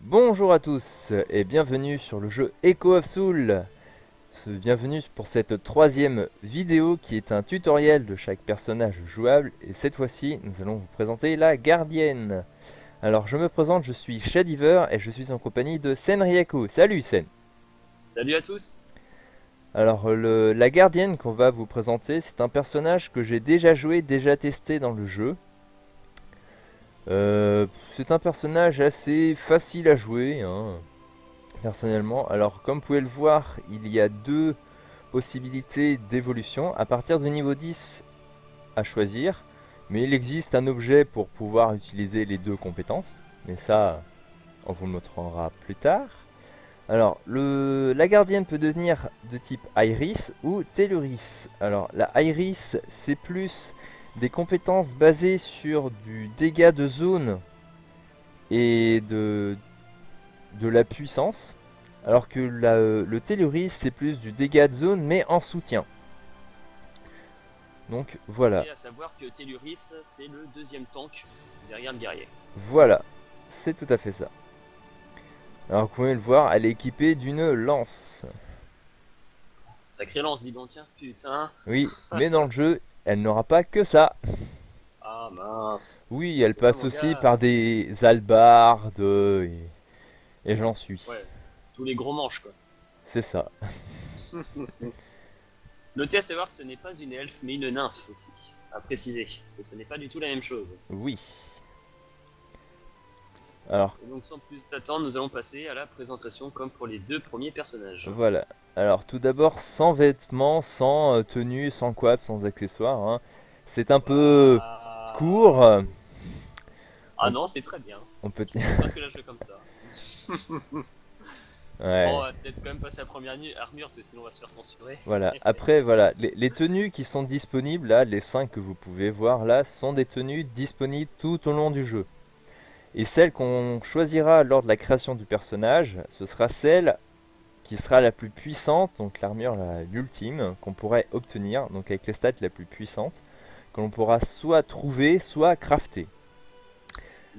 Bonjour à tous et bienvenue sur le jeu Echo of Soul. Bienvenue pour cette troisième vidéo qui est un tutoriel de chaque personnage jouable et cette fois-ci nous allons vous présenter la gardienne. Alors je me présente, je suis Shadiver et je suis en compagnie de Senryaku. Salut Sen. Salut à tous. Alors la gardienne qu'on va vous présenter, c'est un personnage que j'ai déjà joué, déjà testé dans le jeu. C'est un personnage assez facile à jouer, hein, personnellement. Alors comme vous pouvez le voir, il y a deux possibilités d'évolution à partir du niveau 10 à choisir. Mais il existe un objet pour pouvoir utiliser les deux compétences. Mais ça, on vous le montrera plus tard. Alors, la gardienne peut devenir de type Iris ou Telluris. Alors, la Iris, c'est plus des compétences basées sur du dégât de zone et de la puissance. Alors que le Telluris, c'est plus du dégât de zone mais en soutien. Donc Ok, voilà, à savoir que Telluris, c'est le deuxième tank derrière le guerrier. voilà, c'est tout à fait ça. Alors vous pouvez le voir, elle est équipée d'une lance. Sacré lance, dis donc, hein, putain. Oui, mais dans le jeu, elle n'aura pas que ça. Ah mince. Oui, Parce elle que là, passe mon aussi gars, par des halbardes et j'en suis. ouais, tous les gros manches quoi. C'est ça. Notez à savoir que ce n'est pas une elfe, mais une nymphe aussi. À préciser, parce que ce n'est pas du tout la même chose. Oui. Alors, Et donc sans plus attendre, nous allons passer à la présentation comme pour les deux premiers personnages. voilà. Alors tout d'abord, sans vêtements, sans tenue, sans quad, sans accessoires, hein. C'est un peu court. Waouh. Ah On, non, c'est très bien. on peut... Je pourrais presque la jouer comme ça. Bon, on Ouais. va peut-être quand même passer à la première armure, parce que sinon on va se faire censurer. Voilà, après voilà, les tenues qui sont disponibles là, les 5 que vous pouvez voir là, sont des tenues disponibles tout au long du jeu. Et celle qu'on choisira lors de la création du personnage, ce sera celle qui sera la plus puissante, donc l'armure l'ultime qu'on pourrait obtenir, donc avec les stats la plus puissante, que l'on pourra soit trouver, soit crafter.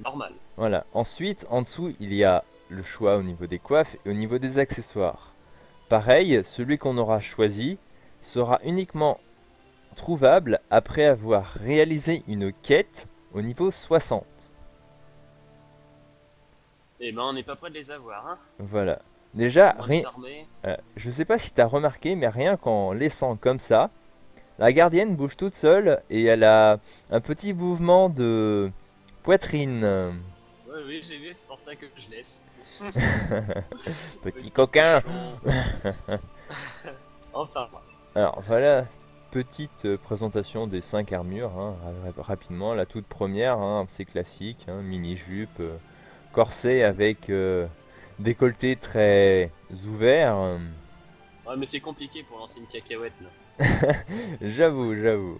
Normal. Voilà, ensuite en dessous il y a le choix au niveau des coiffes et au niveau des accessoires. Pareil, celui qu'on aura choisi sera uniquement trouvable après avoir réalisé une quête au niveau 60. Eh ben, on n'est pas près de les avoir, hein. Voilà. Déjà, À moins de farmer. je sais pas si tu as remarqué, mais rien qu'en laissant comme ça, la gardienne bouge toute seule et elle a un petit mouvement de poitrine. Ouais, oui, j'ai vu, c'est pour ça que je laisse. Petit Petit coquin. cochon. Enfin, bref. Alors voilà, petite présentation des 5 armures, hein, rapidement. La toute première, hein, c'est classique, hein, mini-jupe, corset avec décolleté très ouvert. Ouais, mais c'est compliqué pour lancer une cacahuète, là. J'avoue, j'avoue.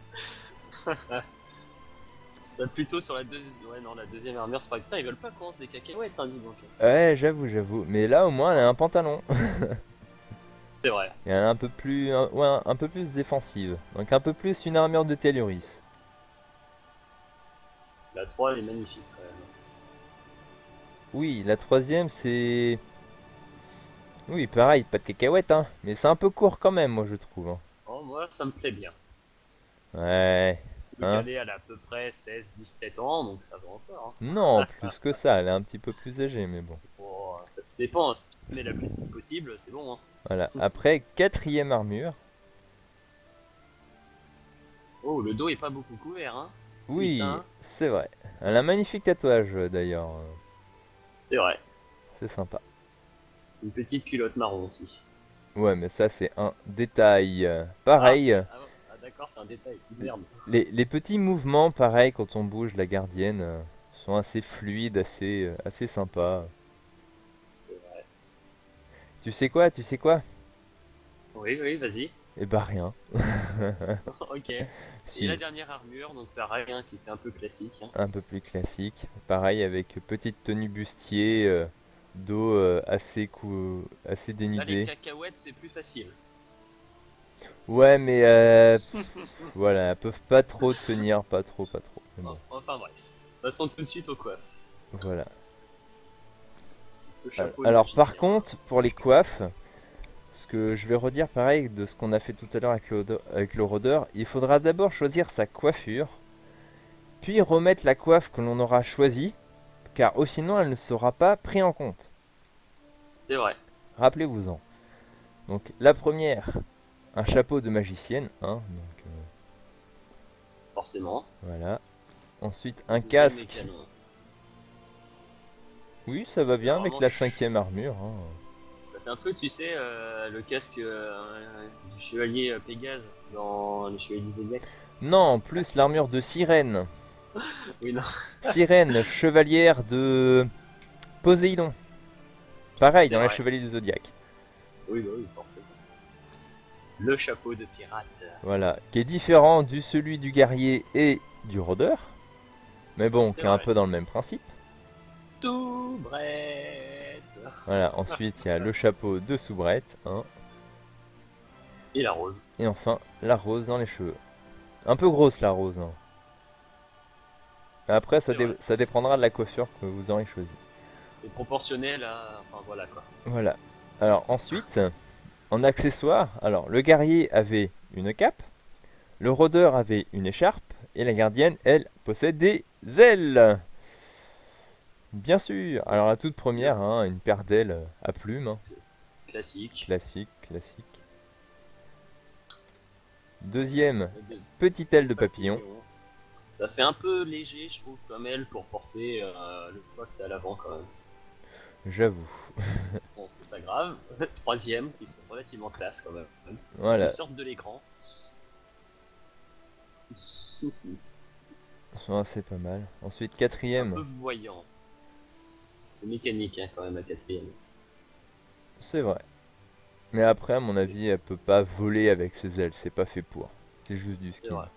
Ça plutôt sur la deuxième. Ouais, non, la deuxième armure, c'est pas. Putain, ils veulent pas qu'on lance des cacahuètes, hein, dis donc. Ouais, j'avoue, j'avoue. Mais là, au moins, elle a un pantalon. C'est vrai. Et elle est un peu plus, ouais, un peu plus défensive. Donc un peu plus une armure de Telluris. La 3, elle est magnifique, quand même. Oui, la troisième, c'est... Oui, pareil, pas de cacahuètes, hein. Mais c'est un peu court quand même, moi, je trouve, hein. Oh, moi, ça me plaît bien. Ouais, Donc, hein. elle a peu près 16, 17 ans, donc ça va encore, Non, hein. plus que ça, elle est un petit peu plus âgée, mais bon. Bon, ça dépend, hein. Si tu mets la plus petite possible, c'est bon, hein. Voilà, après, quatrième armure. Oh, le dos est pas beaucoup couvert, hein. Oui, Putain, c'est vrai. Elle a un magnifique tatouage, d'ailleurs. c'est vrai. C'est sympa. Une petite culotte marron aussi. Ouais, mais ça, c'est un détail. Ah, Pareil, d'accord, c'est un détail. Merde. les petits mouvements, pareil, quand on bouge la gardienne, sont assez fluides, assez sympas. Tu sais quoi, tu sais quoi? Oui, oui, vas-y. Eh bah rien. Ok. Et la Si, dernière armure, donc pareil, hein, qui était un peu classique, hein. un peu plus classique. Pareil, avec petite tenue bustier, dos assez Là, les dénudé. cacahuètes, c'est plus facile. Ouais, mais voilà, elles peuvent pas trop tenir, pas trop, pas trop. Mais Bon, bon, enfin bref. Passons tout de suite aux coiffes. voilà. Le chapeau de Alors par magicien. contre, pour les coiffes, ce que je vais redire pareil de ce qu'on a fait tout à l'heure avec le rôdeur, il faudra d'abord choisir sa coiffure, puis remettre la coiffe que l'on aura choisie, car sinon elle ne sera pas prise en compte. C'est vrai, Rappelez-vous-en. Donc la première, un chapeau de magicienne, hein, donc forcément. voilà. Ensuite Le un deuxième est casque. canon. Oui, ça va bien Alors, avec vraiment, la cinquième armure, hein. ça fait un peu, tu sais, le casque du chevalier Pégase dans le chevalier du Zodiac. Non, en plus l'armure de sirène. Oui, non, Sirène, chevalière de Poséidon. Pareil c'est dans les vrai. chevaliers du zodiaque. Oui, bah oui, forcément. Le chapeau de pirate. Voilà, qui est différent du celui du guerrier et du rôdeur, mais bon, C'est qui est un vrai. peu dans le même principe. Tout brette. Voilà, ensuite il y a le chapeau de soubrette, hein, Et la rose. et enfin la rose dans les cheveux. Un peu grosse la rose, hein. Après, C'est vrai. ça dépendra de la coiffure que vous aurez choisie. C'est proportionnel à. Enfin voilà quoi. Voilà. Alors ensuite, en accessoire, alors le guerrier avait une cape, le rôdeur avait une écharpe, et la gardienne, elle, possède des ailes. Bien sûr. Alors la toute Bien. première, hein, une paire d'ailes à plumes, hein. Classique. Classique, classique. Deuxième, Le deux- petite aile de papillon. papillon. Ça fait un peu léger, je trouve, comme elle, pour porter le poids que t'as à l'avant quand même. J'avoue. Bon, c'est pas grave. Troisième, qui sont relativement classe quand même. Qui Voilà. sortent de l'écran. Ah, c'est pas mal. Ensuite, Un peu quatrième. voyant. C'est mécanique hein, quand même à quatrième. C'est vrai. Mais après, à mon avis, elle peut pas voler avec ses ailes. C'est pas fait pour. C'est juste du C'est skin. vrai.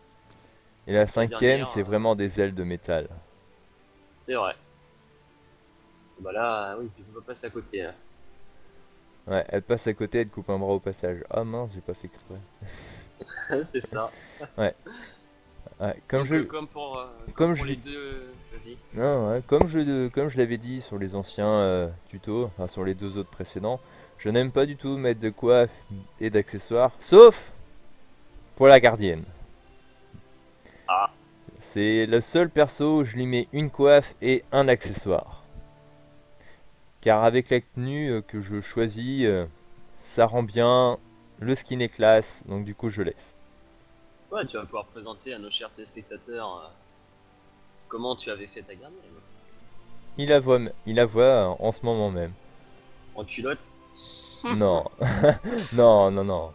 Et la La cinquième, dernière, c'est vraiment des ailes de métal. c'est vrai. Bah là, oui, tu peux pas passer à côté là. Ouais, elle passe à côté, elle te coupe un bras au passage. Ah mince, j'ai pas fait exprès. C'est ça. Ouais. Ouais, Donc comme comme pour je les l'ai deux, vas-y. Non, ouais, comme je l'avais dit sur les anciens tutos, enfin sur les deux autres précédents, je n'aime pas du tout mettre de coiffe et d'accessoires, sauf pour la gardienne. Ah, C'est le seul perso où je lui mets une coiffe et un accessoire. Car avec la tenue que je choisis, ça rend bien, le skin est classe, donc du coup je laisse. ouais, tu vas pouvoir présenter à nos chers téléspectateurs comment tu avais fait ta garnière. Il la voit en ce moment même. En culotte. Non, non, non, non.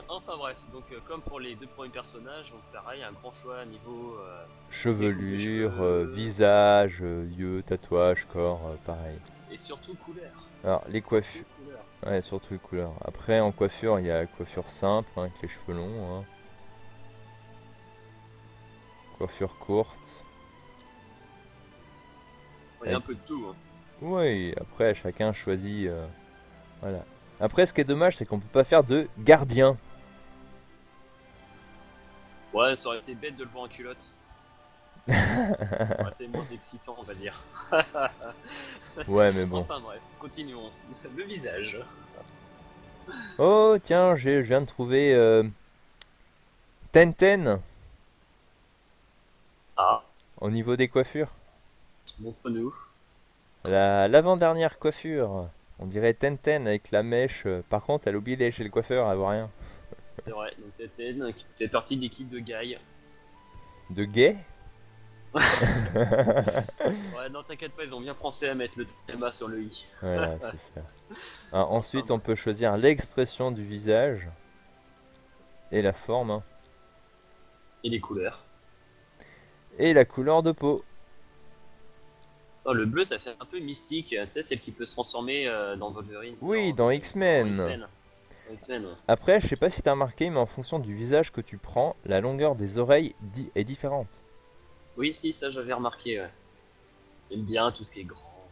Enfin bref, donc comme pour les deux premiers personnages, donc pareil, un grand choix à niveau découpe de Chevelure, cheveux visage, yeux, tatouage, corps, pareil. et surtout couleur. Alors les Surtout coiffures, couleur. ouais, surtout les couleurs. Après en coiffure, il y a coiffure simple hein, avec les cheveux longs, hein. Coiffure courte. Il y a un peu de tout. Hein. Oui, après chacun choisit. Voilà. Après, ce qui est dommage, c'est qu'on peut pas faire de gardien. Ouais, ça aurait été bête de le voir en culotte. Ça aurait été moins excitant, on va dire. Ouais, mais bon. Enfin bref, continuons. Le visage. Oh, tiens, je viens de trouver Tenten Ah, au niveau des coiffures. montre-nous. L'avant-dernière coiffure. On dirait Tenten avec la mèche. Par contre, elle oublie d'aller chez le coiffeur, elle voit rien. C'est vrai, donc Teten qui fait partie de l'équipe de Guy. De gay. Ouais, non, t'inquiète pas, ils ont bien pensé à mettre le théma sur le i. Voilà, c'est ça. Alors, Enfin ensuite, on bref. peut choisir l'expression du visage et la forme, hein, Et les couleurs. et la couleur de peau. Oh, le bleu, ça fait un peu mystique. Tu sais, celle qui peut se transformer dans Wolverine. Oui, dans Dans X-Men. X-Men. Dans X-Men, ouais. Après, je sais pas si t'as remarqué, mais en fonction du visage que tu prends, la longueur des oreilles est différente. Oui, si, ça j'avais remarqué, ouais. J'aime bien tout ce qui est grand.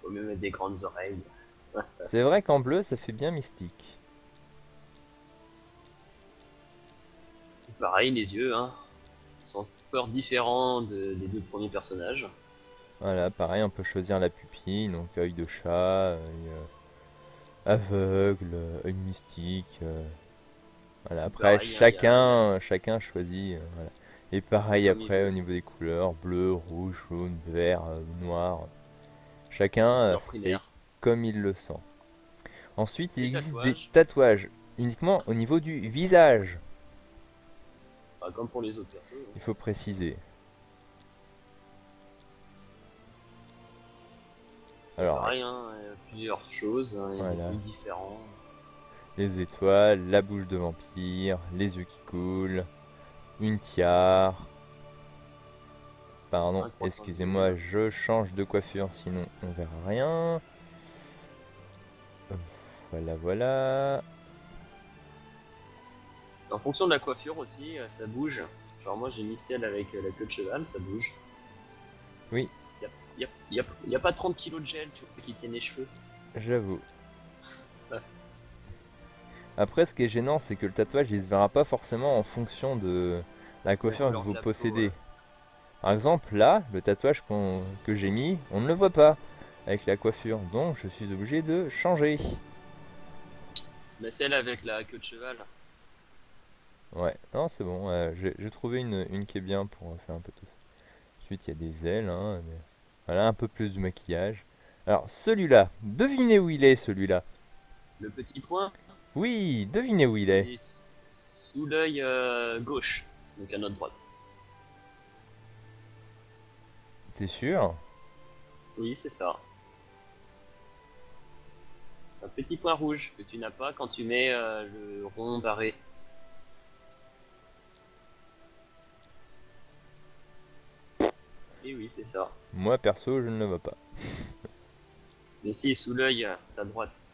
Faut mieux mettre des grandes oreilles. C'est vrai qu'en bleu, ça fait bien mystique. Pareil, les yeux, hein. Sont encore différents des deux premiers personnages. Voilà, pareil, on peut choisir la pupille, donc œil de chat, aveugle, œil mystique. Voilà, après Pareil, hein, chacun choisit. Voilà. Et pareil comme il après au veut. niveau des couleurs, bleu, rouge, jaune, vert, noir. Chacun Couleur fait primaire. comme il le sent. Ensuite, il Les existe des tatouages, tatouages uniquement au niveau du visage. bah, comme pour les autres persos, hein. Il faut préciser. Et Alors, pareil, hein, plusieurs choses, hein, il y a des voilà, trucs différents. les étoiles, la bouche de vampire, les yeux qui coulent, une tiare. Pardon, Un croissant excusez-moi, lune. je change de coiffure, sinon on verra rien. Voilà, voilà. En fonction de la coiffure aussi, ça bouge. Genre moi j'ai mis celle avec la queue de cheval, ça bouge. Oui, Y a pas 30 kilos de gel, tu vois, qui tiennent les cheveux. j'avoue. Ouais. Après, ce qui est gênant, c'est que le tatouage, il se verra pas forcément en fonction de la La coiffure que couleur de vous la peau, possédez. Par exemple, là, le tatouage que j'ai mis, on ne le voit pas avec la coiffure. Donc, je suis obligé de changer. Mais celle avec la queue de cheval. Ouais, non, c'est bon. J'ai trouvé une qui est bien pour faire un peu tout ça. Ensuite, il y a des ailes. Voilà, un peu plus de maquillage. Alors, celui-là, devinez où il est, celui-là. Le petit point, Oui, devinez où il il est. est sous l'œil gauche, donc à notre droite. T'es sûr? Oui, c'est ça. Un petit point rouge que tu n'as pas quand tu mets le rond barré. Et oui, c'est ça. Moi, perso, je ne le vois pas. Mais si, sous l'œil à droite.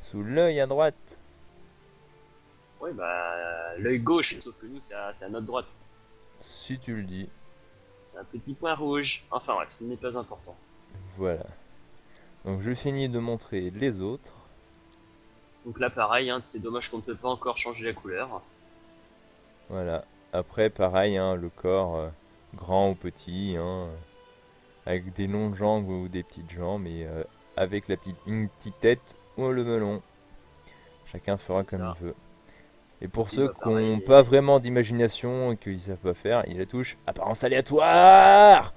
Sous l'œil à droite. Oui, bah, l'œil gauche, sauf que nous, c'est à notre droite. Si tu le dis. Un petit point rouge. Enfin bref, ce n'est pas important. Voilà. Donc, je finis de montrer les autres. Donc là, pareil, hein, c'est dommage qu'on ne peut pas encore changer la couleur. Voilà. Après, pareil, hein, le corps, grand ou petit, hein, avec des longues jambes ou des petites jambes, et avec une petite tête ou le melon. Chacun fera C'est comme ça. il veut. Et pour Et ceux bah qui pareil, n'ont pas vraiment d'imagination et qu'ils savent pas faire, il la touche apparence aléatoire.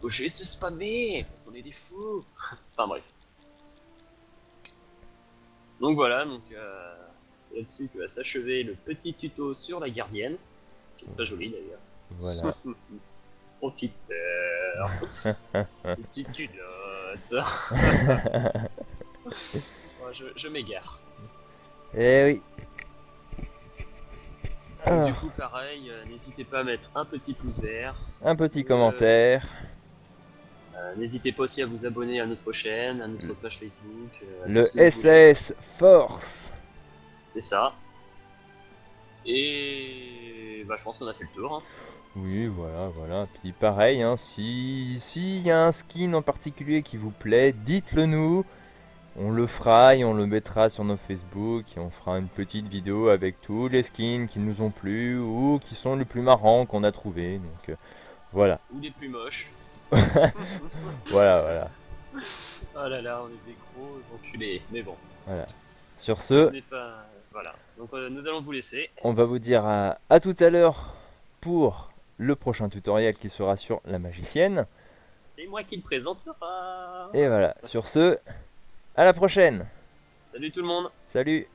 faut juste spammer, parce qu'on est des fous. Enfin bref. Donc voilà, c'est là-dessus que va s'achever le petit tuto sur la gardienne, qui est très joli Voilà. d'ailleurs. Profiteur, petite culotte. Ouais, je m'égare. Eh oui. Donc du Alors, coup, pareil, n'hésitez pas à mettre un petit pouce vert. un petit Euh, commentaire. N'hésitez pas aussi à vous abonner à notre chaîne, à notre page Facebook, à tout Le ce que vous voulez. SAS Force. C'est ça. Et bah, je pense qu'on a fait le tour, hein. Oui, voilà, voilà. Puis pareil, hein, si y a un skin en particulier qui vous plaît, dites-le nous. On le fera et on le mettra sur nos Facebook et on fera une petite vidéo avec tous les skins qui nous ont plu ou qui sont les plus marrants qu'on a trouvé. Donc voilà, Ou les plus moches. voilà, voilà, Oh là là, on est des gros enculés. Mais bon, voilà. Sur ce ce, n'est pas. Voilà. Donc nous allons vous laisser. on va vous dire à tout à l'heure pour le prochain tutoriel qui sera sur la magicienne. C'est moi qui le présentera. Et voilà, sur ce, à la prochaine. Salut tout le monde. Salut.